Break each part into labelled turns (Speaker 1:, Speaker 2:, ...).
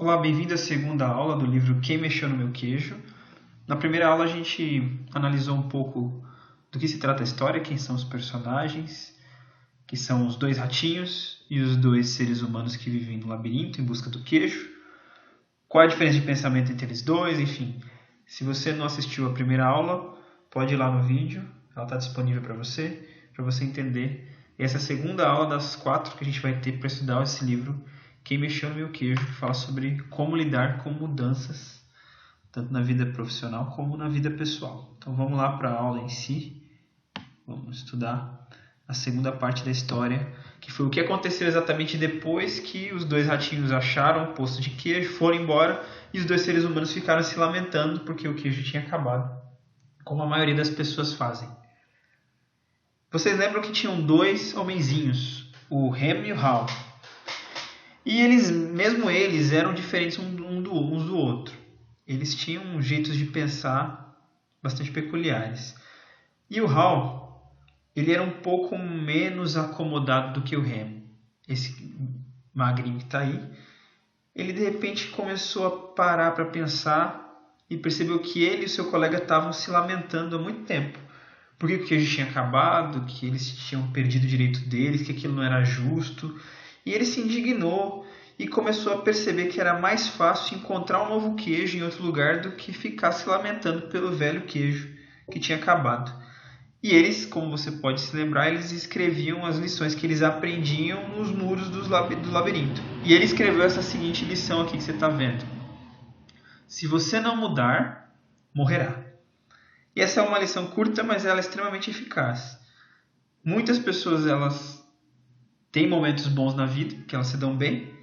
Speaker 1: Olá, bem-vindo à segunda aula do livro Quem Mexeu no Meu Queijo. Na primeira aula a gente analisou um pouco do que se trata a história, quem são os personagens, que são os dois ratinhos e os dois seres humanos que vivem no labirinto em busca do queijo, qual é a diferença de pensamento entre eles dois, enfim. Se você não assistiu a primeira aula, pode ir lá no vídeo, ela está disponível para você entender. Essa é a segunda aula das 4 que a gente vai ter para estudar esse livro Quem Mexeu no Meu Queijo, que fala sobre como lidar com mudanças, tanto na vida profissional como na vida pessoal. Então vamos lá para a aula em si, vamos estudar a segunda parte da história, que foi o que aconteceu exatamente depois que os dois ratinhos acharam o poço de queijo, foram embora e os dois seres humanos ficaram se lamentando porque o queijo tinha acabado, como a maioria das pessoas fazem. Vocês lembram que tinham dois homenzinhos, o Ham e o Hal. E mesmo eles, eram diferentes uns do outro. Eles tinham jeitos de pensar bastante peculiares. E o Hal, ele era um pouco menos acomodado do que o Ham. Esse magrinho que está aí. Ele de repente começou a parar para pensar e percebeu que ele e o seu colega estavam se lamentando há muito tempo. Porque o queijo tinha acabado, que eles tinham perdido o direito deles, que aquilo não era justo. E ele se indignou e começou a perceber que era mais fácil encontrar um novo queijo em outro lugar do que ficar se lamentando pelo velho queijo que tinha acabado. E eles, como você pode se lembrar, eles escreviam as lições que eles aprendiam nos muros do labirinto. E ele escreveu essa seguinte lição aqui que você está vendo. Se você não mudar, morrerá. E essa é uma lição curta, mas ela é extremamente eficaz. Muitas pessoas elas têm momentos bons na vida, que elas se dão bem,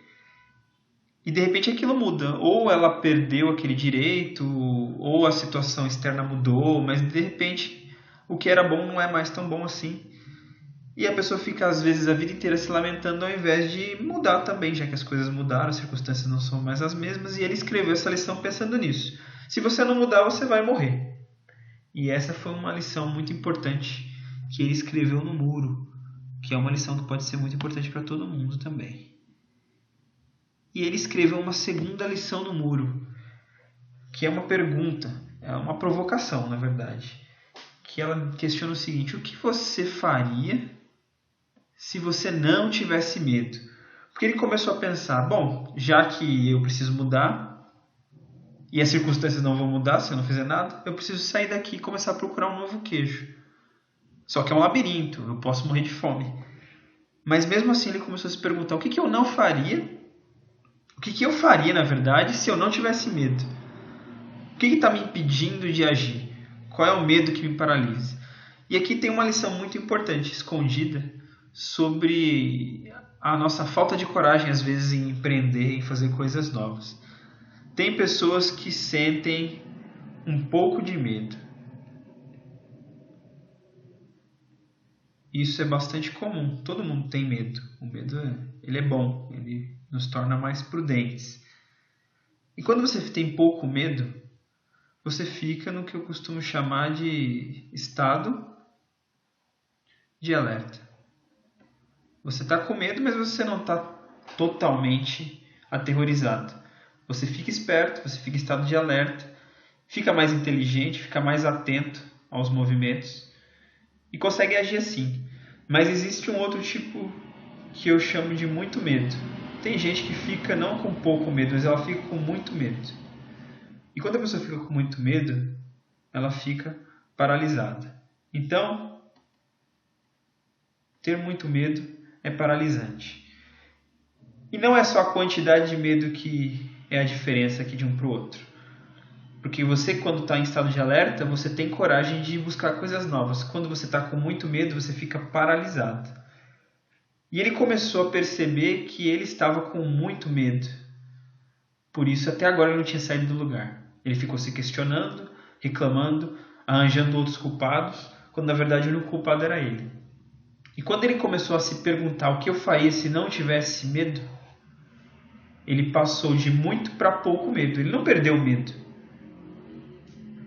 Speaker 1: e de repente aquilo muda. Ou ela perdeu aquele direito, ou a situação externa mudou, mas de repente o que era bom não é mais tão bom assim. E a pessoa fica às vezes a vida inteira se lamentando ao invés de mudar também, já que as coisas mudaram, as circunstâncias não são mais as mesmas. E ele escreveu essa lição pensando nisso. Se você não mudar, você vai morrer. E essa foi uma lição muito importante que ele escreveu no muro, que é uma lição que pode ser muito importante para todo mundo também. E ele escreveu uma segunda lição no muro, que é uma pergunta, é uma provocação, na verdade, que ela questiona o seguinte: o que você faria se você não tivesse medo? Porque ele começou a pensar, bom, já que eu preciso mudar, e as circunstâncias não vão mudar se eu não fizer nada, eu preciso sair daqui e começar a procurar um novo queijo. Só que é um labirinto, eu posso morrer de fome. Mas mesmo assim ele começou a se perguntar, o que eu não faria? O que eu faria, na verdade, se eu não tivesse medo? O que está me impedindo de agir? Qual é o medo que me paralisa? E aqui tem uma lição muito importante, escondida, sobre a nossa falta de coragem, às vezes, em empreender, em fazer coisas novas. Tem pessoas que sentem um pouco de medo. Isso é bastante comum. Todo mundo tem medo. O medo ele é bom, ele nos torna mais prudentes. E quando você tem pouco medo, você fica no que eu costumo chamar de estado de alerta. Você está com medo, mas você não está totalmente aterrorizado. Você fica esperto, você fica em estado de alerta, fica mais inteligente, fica mais atento aos movimentos e consegue agir assim. Mas existe um outro tipo que eu chamo de muito medo. Tem gente que fica não com pouco medo, mas ela fica com muito medo. E quando a pessoa fica com muito medo, ela fica paralisada. Então, ter muito medo é paralisante. E não é só a quantidade de medo que é a diferença aqui de um para o outro. Porque você, quando está em estado de alerta, você tem coragem de buscar coisas novas. Quando você está com muito medo, você fica paralisado. E ele começou a perceber que ele estava com muito medo. Por isso, até agora, ele não tinha saído do lugar. Ele ficou se questionando, reclamando, arranjando outros culpados, quando na verdade o único culpado era ele. E quando ele começou a se perguntar o que eu faria se não tivesse medo, ele passou de muito para pouco medo. Ele não perdeu o medo.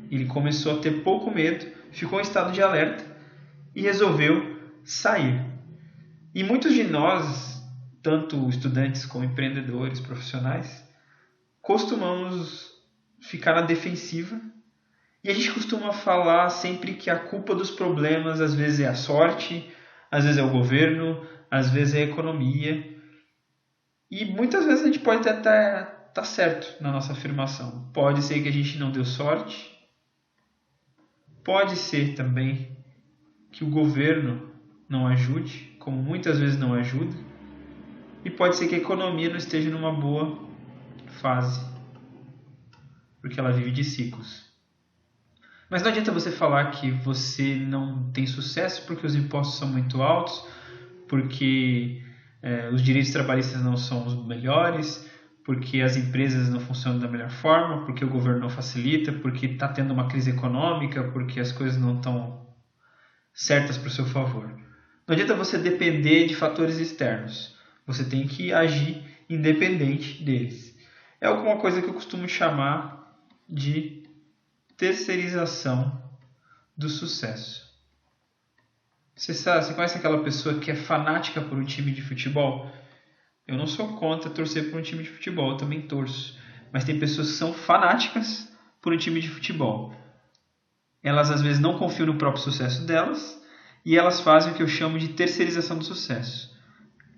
Speaker 1: Ele começou a ter pouco medo, ficou em estado de alerta e resolveu sair. E muitos de nós, tanto estudantes como empreendedores, profissionais, costumamos ficar na defensiva e a gente costuma falar sempre que a culpa dos problemas às vezes é a sorte, às vezes é o governo, às vezes é a economia. E muitas vezes a gente pode até estar certo na nossa afirmação. Pode ser que a gente não deu sorte, pode ser também que o governo não ajude, como muitas vezes não ajuda, e pode ser que a economia não esteja numa boa fase, porque ela vive de ciclos. Mas não adianta você falar que você não tem sucesso porque os impostos são muito altos, porque os direitos trabalhistas não são os melhores, porque as empresas não funcionam da melhor forma, porque o governo não facilita, porque está tendo uma crise econômica, porque as coisas não estão certas para o seu favor. Não adianta você depender de fatores externos. Você tem que agir independente deles. É alguma coisa que eu costumo chamar de terceirização do sucesso. Você conhece aquela pessoa que é fanática por um time de futebol? Eu não sou contra torcer por um time de futebol, eu também torço. Mas tem pessoas que são fanáticas por um time de futebol. Elas às vezes não confiam no próprio sucesso delas e elas fazem o que eu chamo de terceirização do sucesso.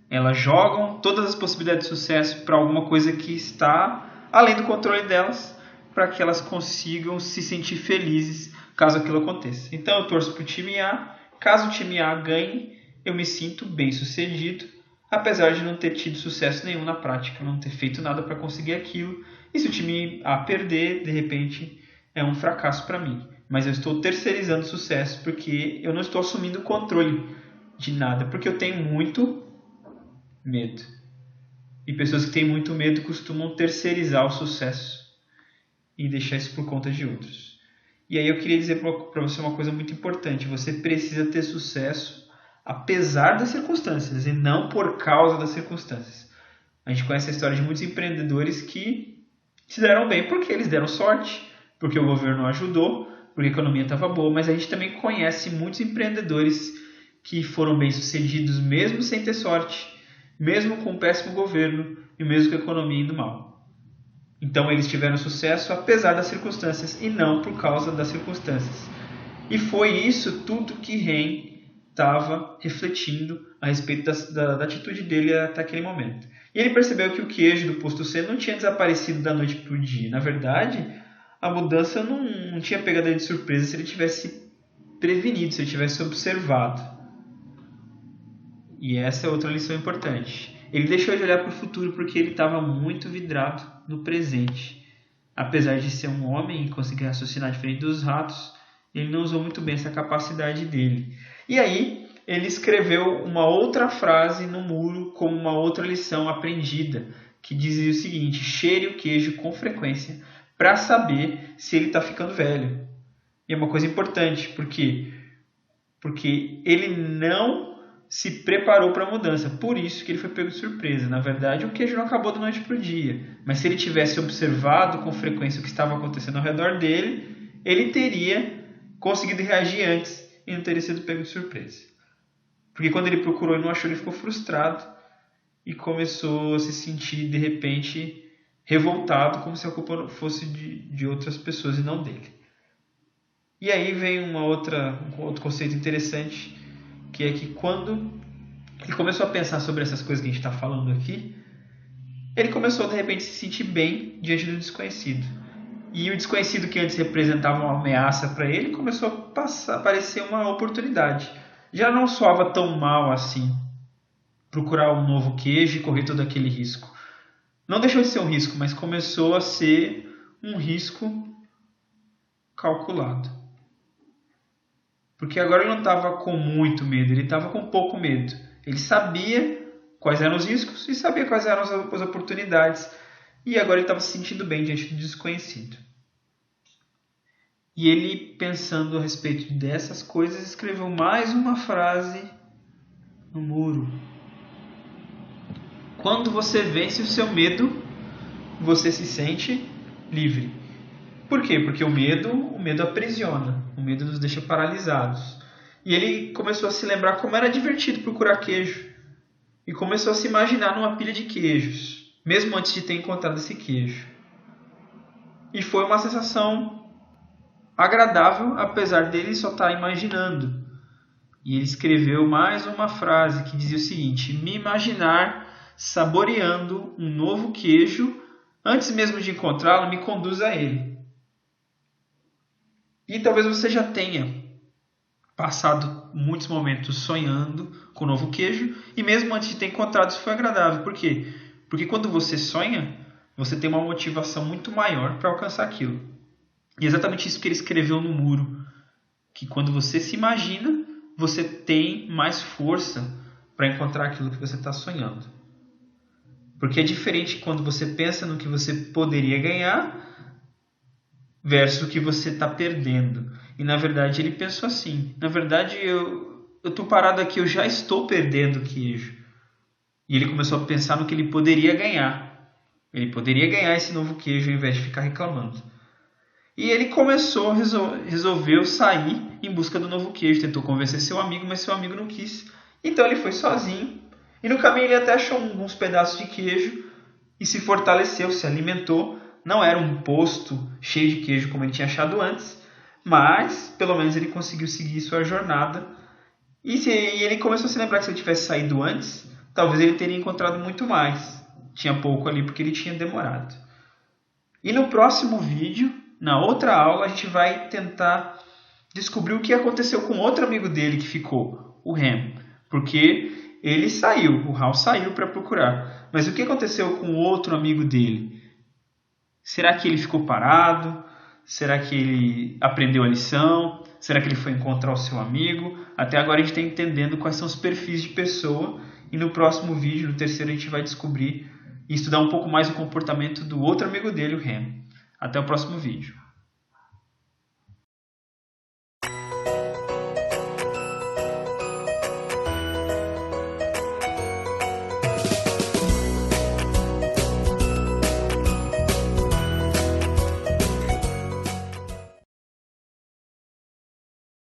Speaker 1: Elas jogam todas as possibilidades de sucesso para alguma coisa que está além do controle delas, para que elas consigam se sentir felizes caso aquilo aconteça. Então eu torço para o time A, caso o time A ganhe, eu me sinto bem sucedido, apesar de não ter tido sucesso nenhum na prática, não ter feito nada para conseguir aquilo. E se o time A perder, de repente é um fracasso para mim. Mas eu estou terceirizando o sucesso porque eu não estou assumindo o controle de nada, porque eu tenho muito medo. E pessoas que têm muito medo costumam terceirizar o sucesso e deixar isso por conta de outros. E aí eu queria dizer para você uma coisa muito importante. Você precisa ter sucesso apesar das circunstâncias e não por causa das circunstâncias. A gente conhece a história de muitos empreendedores que se deram bem porque eles deram sorte, porque o governo ajudou, porque a economia estava boa, mas a gente também conhece muitos empreendedores que foram bem-sucedidos mesmo sem ter sorte, mesmo com um péssimo governo e mesmo com a economia indo mal. Então eles tiveram sucesso apesar das circunstâncias e não por causa das circunstâncias. E foi isso tudo que Ren estava refletindo a respeito da atitude dele até aquele momento. E ele percebeu que o queijo do posto C não tinha desaparecido da noite para o dia. Na verdade, a mudança não tinha pegado ele de surpresa se ele tivesse prevenido, se ele tivesse observado. E essa é outra lição importante. Ele deixou de olhar para o futuro porque ele estava muito vidrado no presente. Apesar de ser um homem e conseguir raciocinar diferente dos ratos, ele não usou muito bem essa capacidade dele. E aí, ele escreveu uma outra frase no muro como uma outra lição aprendida, que dizia o seguinte: cheire o queijo com frequência para saber se ele está ficando velho. E é uma coisa importante, porque ele não se preparou para a mudança, por isso que ele foi pego de surpresa. Na verdade, o queijo não acabou da noite para o dia, mas se ele tivesse observado com frequência o que estava acontecendo ao redor dele, ele teria conseguido reagir antes e não teria sido pego de surpresa. Porque quando ele procurou e não achou, ele ficou frustrado e começou a se sentir, de repente, revoltado, como se a culpa fosse de outras pessoas e não dele. E aí vem um outro conceito interessante, que é que quando ele começou a pensar sobre essas coisas que a gente está falando aqui, ele começou, de repente, a se sentir bem diante do desconhecido. E o desconhecido que antes representava uma ameaça para ele começou a parecer uma oportunidade. Já não soava tão mal assim procurar um novo queijo e correr todo aquele risco. Não deixou de ser um risco, mas começou a ser um risco calculado. Porque agora ele não estava com muito medo, ele estava com pouco medo. Ele sabia quais eram os riscos e sabia quais eram as oportunidades. E agora ele estava se sentindo bem diante do desconhecido. E ele, pensando a respeito dessas coisas, escreveu mais uma frase no muro. Quando você vence o seu medo, você se sente livre. Por quê? Porque o medo aprisiona, o medo nos deixa paralisados. E ele começou a se lembrar como era divertido procurar queijo. E começou a se imaginar numa pilha de queijos, mesmo antes de ter encontrado esse queijo. E foi uma sensação agradável, apesar dele só estar imaginando. E ele escreveu mais uma frase que dizia o seguinte: me imaginar saboreando um novo queijo antes mesmo de encontrá-lo me conduz a ele. E talvez você já tenha passado muitos momentos sonhando com o novo queijo e mesmo antes de ter encontrado isso foi agradável. Por quê? Porque quando você sonha, você tem uma motivação muito maior para alcançar aquilo. E é exatamente isso que ele escreveu no muro, que quando você se imagina, você tem mais força para encontrar aquilo que você está sonhando. Porque é diferente quando você pensa no que você poderia ganhar versus o que você está perdendo. E na verdade ele pensou assim: na verdade eu estou parado aqui, eu já estou perdendo o queijo. E ele começou a pensar no que ele poderia ganhar. Ele poderia ganhar esse novo queijo ao invés de ficar reclamando. E ele resolveu sair em busca do novo queijo. Tentou convencer seu amigo, mas seu amigo não quis. Então ele foi sozinho. E no caminho ele até achou alguns pedaços de queijo e se fortaleceu, se alimentou. Não era um posto cheio de queijo como ele tinha achado antes, mas pelo menos ele conseguiu seguir sua jornada. E ele começou a se lembrar que se ele tivesse saído antes, talvez ele teria encontrado muito mais. Tinha pouco ali porque ele tinha demorado. E no próximo vídeo, na outra aula, a gente vai tentar descobrir o que aconteceu com outro amigo dele que ficou, o Ham. Porque ele saiu, o Hal saiu para procurar. Mas o que aconteceu com o outro amigo dele? Será que ele ficou parado? Será que ele aprendeu a lição? Será que ele foi encontrar o seu amigo? Até agora a gente está entendendo quais são os perfis de pessoa. E no próximo vídeo, no terceiro, a gente vai descobrir e estudar um pouco mais o comportamento do outro amigo dele, o Ham. Até o próximo vídeo.